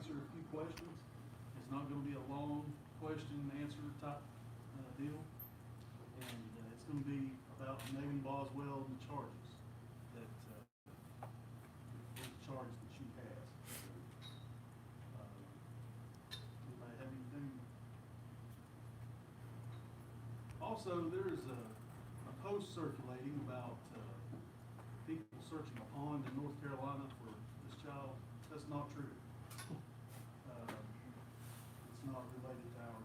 answer a few questions. It's not gonna be a long question and answer type deal. And it's gonna be about Megan Boswell and the charges that, the charge that she has. Anybody have anything? Also, there's a post circulating about people searching a pond in North Carolina for this child. That's not true. It's not related to our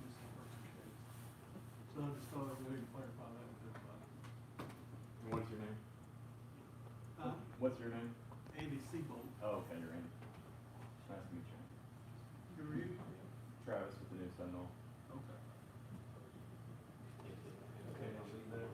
missing person case. So I just thought I'd go ahead and clarify that with everybody. What's your name? What's your name? Andy Seabolt. Oh, okay, you're Andy. Nice to meet you. Who are you? Travis with the New Sentinel. Okay. Okay, I'll leave that.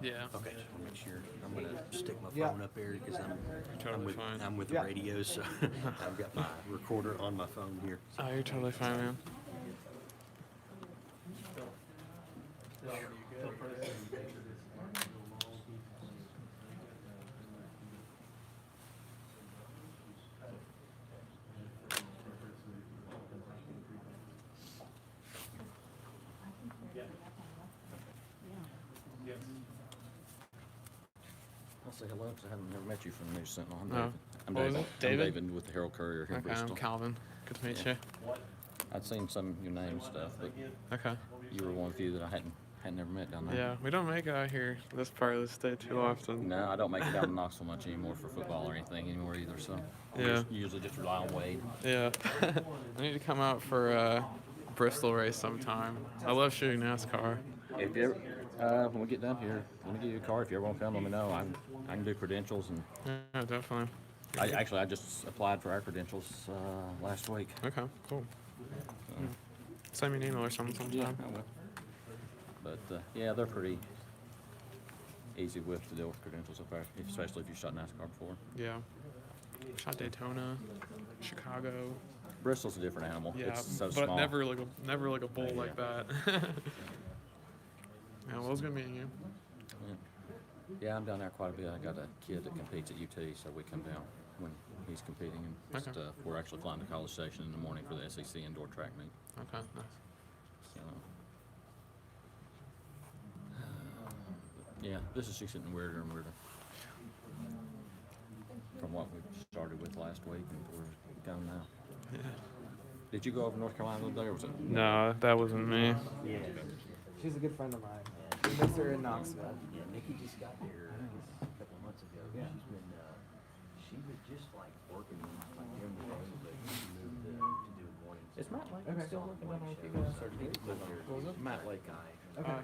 Yeah. Okay, just want to make sure. I'm gonna stick my phone up there because Totally fine. I'm with the radio, so I've got my recorder on my phone here. Oh, you're totally fine, man. Yes. I'll say hello because I haven't never met you from the News Sentinel. I'm No. David. I'm What was David. it? David? I'm David with the Herald Courier here in Okay, Bristol. I'm Calvin. Good to meet Yeah. you. I'd seen some of your name stuff, but Okay. you were one of the few that I hadn't never met down there. Yeah, we don't make it out here this part of the state too often. No, I don't make it down to Knoxville much anymore for football or anything anymore either. So Yeah. usually just rely on Wade. Yeah. I need to come out for a Bristol race sometime. I love shooting NASCAR. If you ever, when we get down here, let me give you a card. If you ever want to come, let me know. I can do credentials, and Yeah, definitely. I just applied for our credentials last week. Okay, cool. Send me an email or something sometime. I will. But yeah, they're pretty easy with to deal with credentials, especially if you shot NASCAR before. Yeah. Shot Daytona, Chicago. Bristol's a different animal. Yeah, It's so but small. never like a bull Yeah. like that. Yeah, well, it was good meeting you. Yeah, I'm down there quite a bit. I got a kid that competes at UT, so we come down when he's competing, and Okay. we're actually flying to College Station in the morning for the SEC indoor track meet. Okay, nice. So, yeah, this is just getting weirder and weirder from what we started with last week, and we're going now. Yeah. Did you go over to North Carolina the other day, or was it? No, that wasn't me. Yeah. She's a good friend of mine. We miss her in Knoxville. Yeah, Nikki just got there a couple of months ago. Yeah. She was just like working like during the day, but she moved to do mornings. Is Matt Lake Okay. still working down on with you guys? Or did he live here? What was it? Matt Lake. Guy.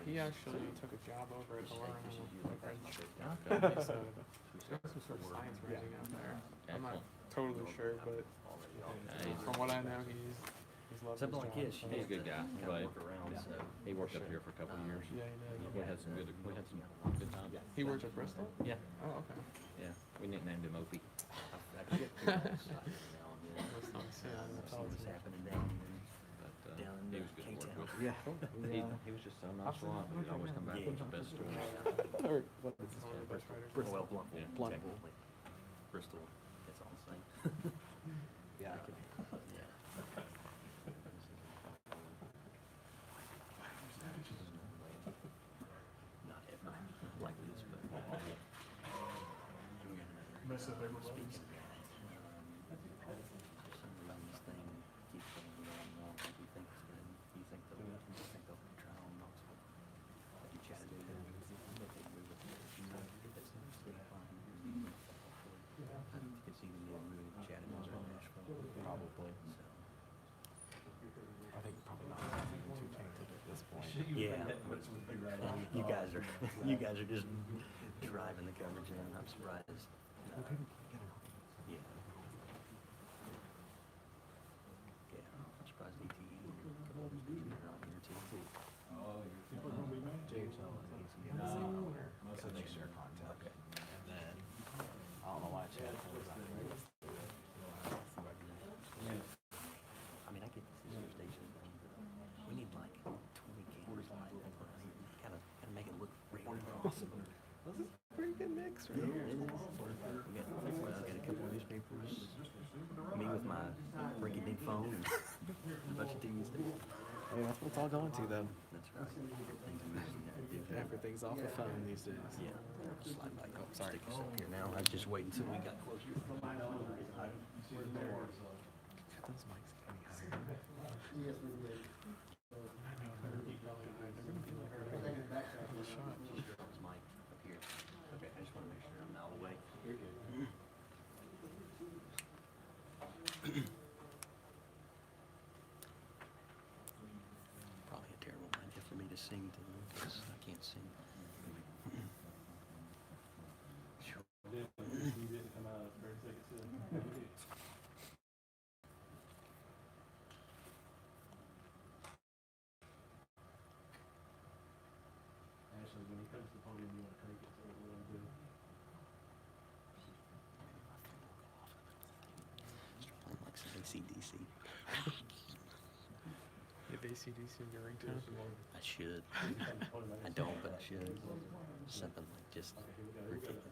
He actually took a job over at the Learn. Okay. So there's some sort of science rating out there. I'm not totally sure, but from what I know, he's loved his Something like job, his. so- He's a good guy. Kind But of work around, so. he worked up here for a couple of years. Yeah, he did. We had some good times. He worked at Bristol? Yeah, Oh, okay. yeah. We nicknamed him Opie. I get now and then. That's nice. Yeah, that's See what's awesome. happening down But Down in he was good to work K-Town. with. Yeah. He was just so nonchalant, but he'd always come back with the best stories. Or what is He's one of the best writers. there. Well, Blunt. Yeah. Blunt. Technically. Bristol. It's all the same. Yeah. Yeah. Not ever like this, but. Mess up every speech. For some reason, this thing keeps going wrong. You think they'll try on Knoxville. You chatted with them. But they move it. It's still fine. I could see them getting moved, Chattanooga or Nashville. Probably. So. I think probably not too tainted at this point. Yeah, but you guys are just driving the coverage in. I'm surprised. Yeah. Yeah, I'm surprised ETE around here too. James Owens needs to get a seat on there. phone and a bunch of TVs there. Hey, that's what it's all going to, though. That's right. Everything's amazing that do that. Everything's off the phone these days. Yeah. Slide by. Oh, sorry. Stick yourself here now. I was just waiting until we got closer. Cut those mics any higher. Yes, we did. I know, they're really high. They're gonna be like a couple shots. This mic up here. Okay, I just want to make sure I'm out of the way. Probably a terrible idea for me to sing to them because I can't sing. Sure. You didn't come out very sick. Ashley, when he comes to the podium, you want to take it, so what we're gonna do. Start playing like some AC/DC. If ACDC in your ringtone. I should. I don't, but I should. Something like just ridiculous.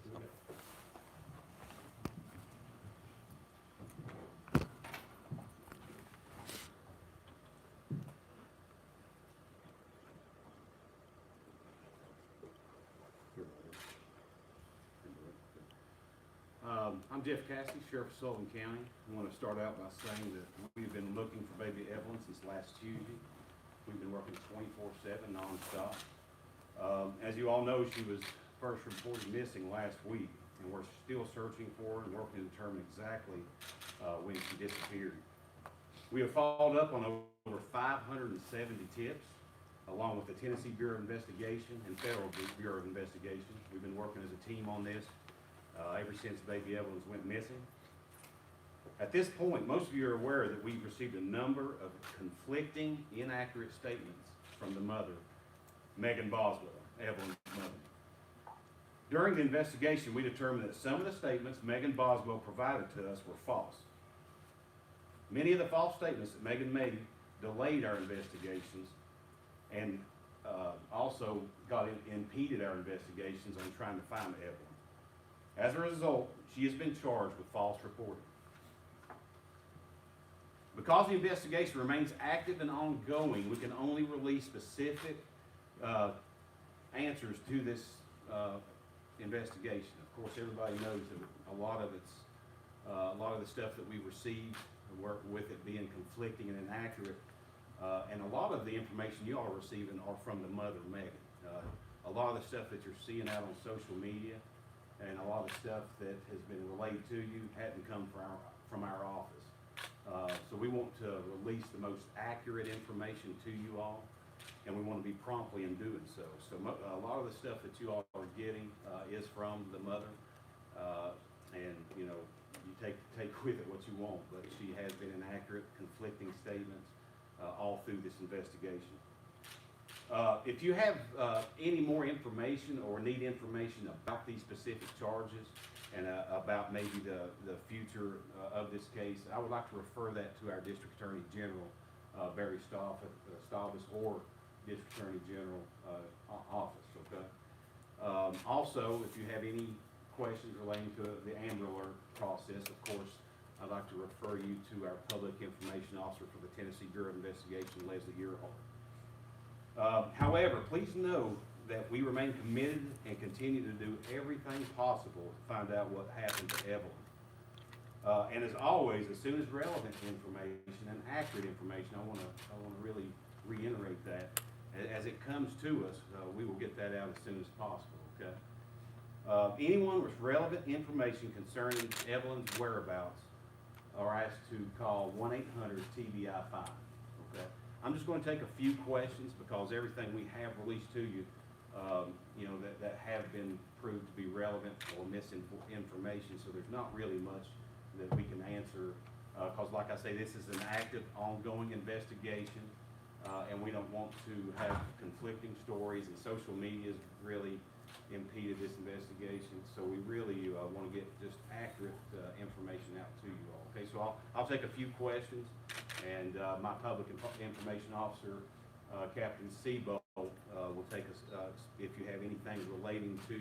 I'm Jeff Cassidy, Sheriff of Sullivan County. I want to start out by saying that we've been looking for baby Evelyn since last Tuesday. We've been working 24/7 nonstop. As you all know, she was first reported missing last week, and we're still searching for her and working to determine exactly when she disappeared. We have followed up on over 570 tips, along with the Tennessee Bureau of Investigation and Federal Bureau of Investigation. We've been working as a team on this ever since baby Evelyn went missing. At this point, most of you are aware that we've received a number of conflicting, inaccurate statements from the mother, Megan Boswell, Evelyn's mother. During the investigation, we determined that some of the statements Megan Boswell provided to us were false. Many of the false statements that Megan made delayed our investigations and also impeded our investigations on trying to find Evelyn. As a result, she has been charged with false reporting. Because the investigation remains active and ongoing, we can only release specific answers to this investigation. Of course, everybody knows that a lot of the stuff that we received, work with it being conflicting and inaccurate, and a lot of the information you all are receiving are from the mother, Megan. A lot of the stuff that you're seeing out on social media and a lot of stuff that has been relayed to you hadn't come from our office. So we want to release the most accurate information to you all, and we want to be promptly in doing so. So a lot of the stuff that you all are getting is from the mother, and you know, you take with it what you want, but she has been inaccurate, conflicting statements all through this investigation. If you have any more information or need information about these specific charges and about maybe the future of this case, I would like to refer that to our District Attorney General, Barry Stavis, or District Attorney General office, okay? Also, if you have any questions relating to the Amber Alert process, of course, I'd like to refer you to our Public Information Officer for the Tennessee Bureau of Investigation, Leslie Earhart. However, please know that we remain committed and continue to do everything possible to find out what happened to Evelyn. And as always, as soon as relevant information and accurate information, I want to really reiterate that. As it comes to us, we will get that out as soon as possible, okay? Anyone with relevant information concerning Evelyn's whereabouts are asked to call 1-800-TBI-5, okay? I'm just going to take a few questions because everything we have released to you, that have been proved to be relevant or misinformation, so there's not really much that we can answer because, like I say, this is an active, ongoing investigation, and we don't want to have conflicting stories, and social media has really impeded this investigation, so we really want to get just accurate information out to you all. Okay, so I'll take a few questions, and my Public Information Officer, Captain Seabold, will take us, if you have anything relating to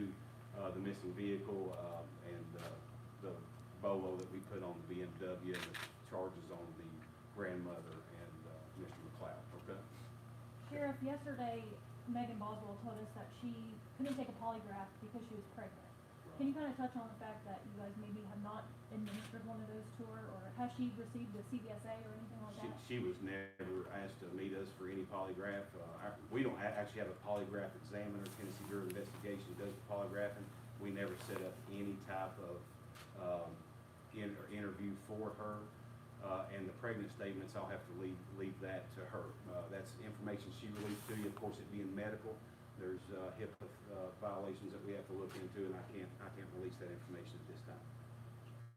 the missing vehicle and the BOLO that we put on the BMW and the charges on the grandmother and Mr. McLeod, okay? Sheriff, yesterday Megan Boswell told us that she couldn't take a polygraph because she was pregnant. Can you kind of touch on the fact that you guys maybe have not administered one of those to her, or has she received a CVSA or anything like that? She was never asked to meet us for any polygraph. We don't actually have a polygraph examiner. Tennessee Bureau of Investigation does the polygraphing. We never set up any type of interview for her. And the pregnant statements, I'll have to leave that to her. That's information she released to you. Of course, it being medical, there's HIPAA violations that we have to look into, and I can't release that information at this time.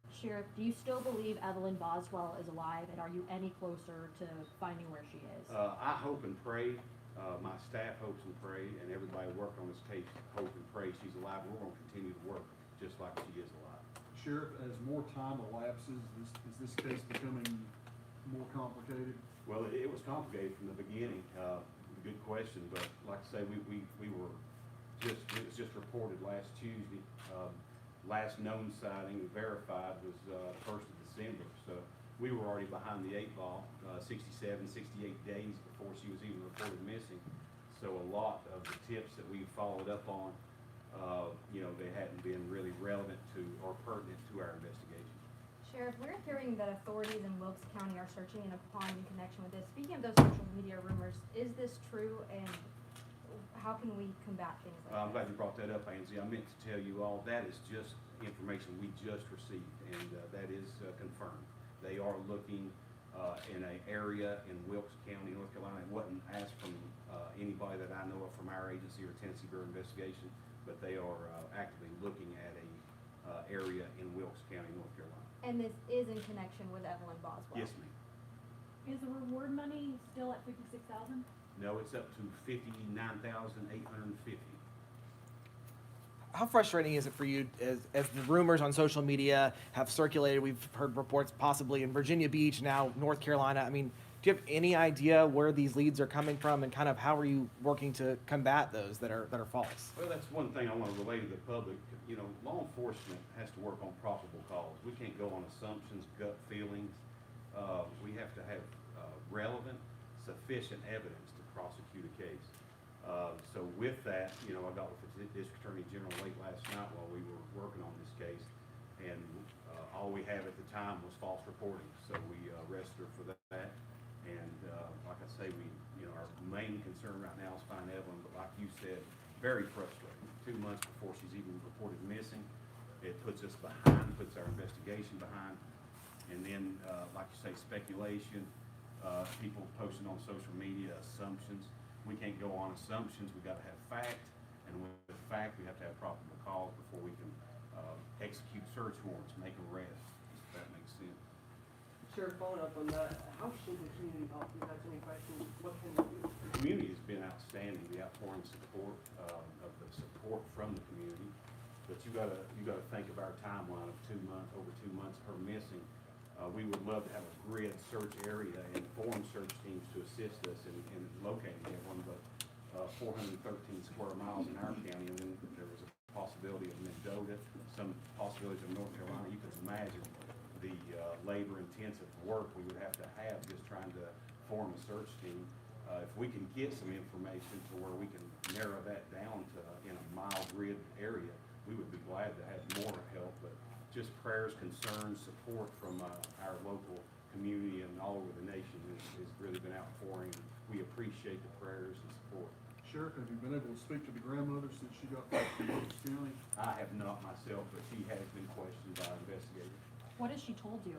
Sheriff, do you still believe Evelyn Boswell is alive, and are you any closer to finding where she is? I hope and pray. My staff hopes and pray, and everybody working on this case hope and pray she's alive. We're going to continue to work just like she is alive. Sheriff, as more time elapses, is this case becoming more complicated? Well, it was complicated from the beginning. Good question, but like I say, we were it was just reported last Tuesday. Last known sighting verified was 1st of December. So we were already behind the 8 ball, 67, 68 days before she was even reported missing. So a lot of the tips that we followed up on, they hadn't been really relevant to or pertinent to our investigation. Sheriff, we're hearing that authorities in Wilkes County are searching in a pond in connection with this. Speaking of those social media rumors, is this true, and how can we combat things like I'm that? glad you brought that up, Ainsley. I meant to tell you all that is just information we just received, and that is confirmed. They are looking in an area in Wilkes County, North Carolina. It wasn't asked from anybody that I know of from our agency or Tennessee Bureau of Investigation, but they are actively looking at a area in Wilkes County, North Carolina. And this is in connection with Evelyn Boswell? Yes, ma'am. Is the reward money still at $56,000? No, it's up to $59,850. How frustrating is it for you as the rumors on social media have circulated? We've heard reports possibly in Virginia Beach, now North Carolina. I mean, do you have any idea where these leads are coming from, and kind of how are you working to combat those that are false? Well, that's one thing I want to relay to the public. Law enforcement has to work on probable cause. We can't go on assumptions, gut feelings. We have to have relevant, sufficient evidence to prosecute a case. So with that, I got with the District Attorney General late last night while we were working on this case, and all we have at the time was false reporting. So we arrested her for that. And like I say, our main concern right now is find Evelyn, but like you said, very frustrating. 2 months before she's even reported missing, it puts us behind, puts our investigation behind. And then, like you say, speculation, people posting on social media, assumptions. We can't go on assumptions. We've got to have fact, and with fact, we have to have probable cause before we can execute search warrants, make arrests, if that makes sense. Sheriff, following up on that, how should the community help? If you have any questions, what can we do? The community has been outstanding, the outpouring support of the support from the community. But you gotta think of our timeline of 2 months, over 2 months of her missing. We would love to have a grid search area and form search teams to assist us in locating everyone, but 413 square miles in our county, and then there was a possibility of Mendota, some possibilities of North Carolina. You can imagine the labor-intensive work we would have to have just trying to form a search team. If we can get some information to where we can narrow that down to in a mile grid area, we would be glad to have more help. But just prayers, concerns, support from our local community and all over the nation has really been outpouring. We appreciate the prayers and support. Sheriff, have you been able to speak to the grandmother since she got back to Wilkes County? I have not myself, but she has been questioned by investigators. What has she told you?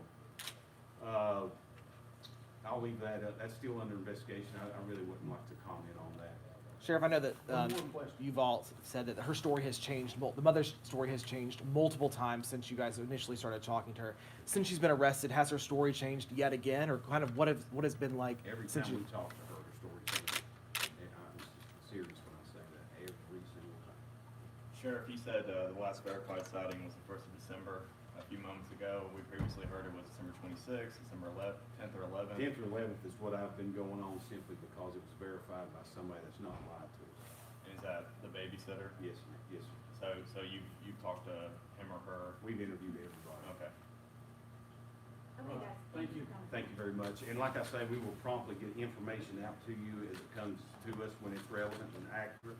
I'll leave that up. That's still under investigation. I really wouldn't like to comment on that. Sheriff, I know that One more question. you've all said that her story has changed. The mother's story has changed multiple times since you guys initially started talking to her. Since she's been arrested, has her story changed yet again, or kind of what has been like Every since time you? we talk to her, her story changes. And I'm serious when I say that, every single time. Sheriff, you said the last verified sighting was the 1st of December. A few moments ago, we previously heard it was December 26th, December 11th, 10th or 11th. 10th or 11th is what I've been going on simply because it was verified by somebody that's not lied to us. Is that the babysitter? Yes, ma'am. Yes, sir. So you've talked to him or her? We've interviewed everybody. Okay. Okay, guys. Thank you. for coming. Thank you very much. And like I say, we will promptly get information out to you as it comes to us when it's relevant and accurate.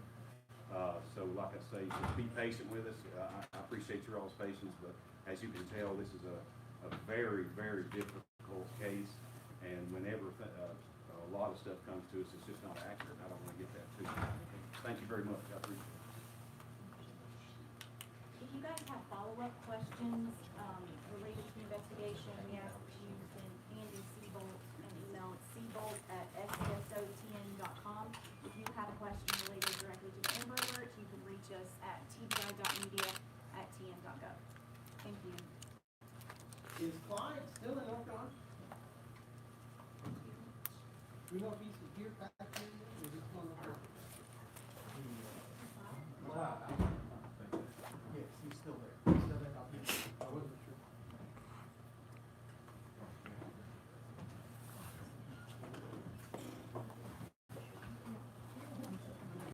So like I say, just be patient with us. I appreciate your all's patience, but as you can tell, this is a very, very difficult case. And whenever a lot of stuff comes to us, it's just not accurate. I don't want to get that to you. Thank you very much. I appreciate it. If you guys have follow-up questions, related to the investigation, we ask that you send Andy Seabolt an email at seabolt@scsotn.com. If you have a question related directly to the Amber Alert, you can reach us at tbi.media@tn.gov. Thank you. Is Clyde still in North Carolina? Do you know if he's